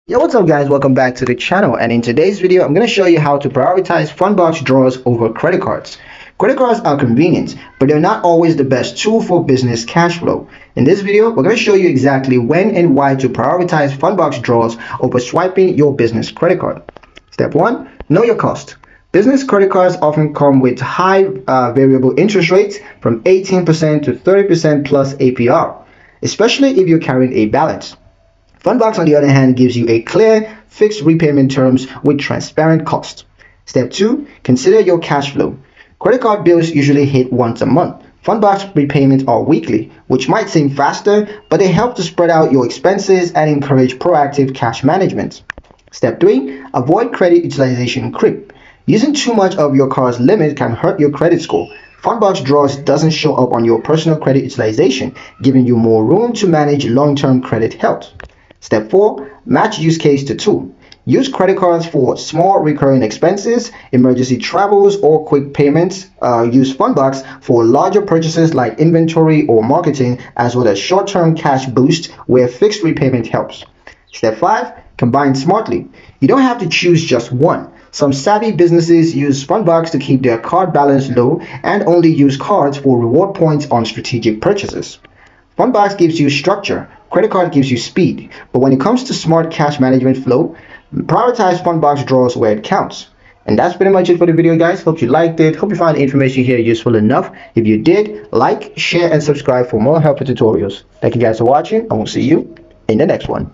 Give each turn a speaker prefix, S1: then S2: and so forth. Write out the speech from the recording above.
S1: Yo, what's up guys, welcome back to the channel, and in today's video I'm going to show you how to prioritize Fundbox draws over credit cards. Credit cards are convenient, but they're not always the best tool for business cash flow. In this video we're going to show you exactly when and why to prioritize Fundbox draws over swiping your business credit card. Step 1. Know your cost. Business credit cards often come with high variable interest rates from 18% to 30% plus APR, especially if you're carrying a balance. Fundbox, on the other hand, gives you a clear, fixed repayment terms with transparent costs. Step 2. Consider your cash flow. Credit card bills usually hit once a month. Fundbox repayments are weekly, which might seem faster, but they help to spread out your expenses and encourage proactive cash management. Step 3. Avoid credit utilization creep. Using too much of your card's limit can hurt your credit score. Fundbox draws doesn't show up on your personal credit utilization, giving you more room to manage long-term credit health. Step 4. Match use case to tool. Use credit cards for small recurring expenses, emergency travels, or quick payments. Use Fundbox for larger purchases like inventory or marketing, as well as short-term cash boost where fixed repayment helps. Step 5. Combine smartly. You don't have to choose just one. Some savvy businesses use Fundbox to keep their card balance low and only use cards for reward points on strategic purchases. Fundbox gives you structure, credit card gives you speed, but when it comes to smart cash management flow, prioritize Fundbox draws where it counts. And that's pretty much it for the video, guys. Hope you liked it. Hope you found the information here useful enough. If you did, like, share, and subscribe for more helpful tutorials. Thank you guys for watching, and we'll see you in the next one.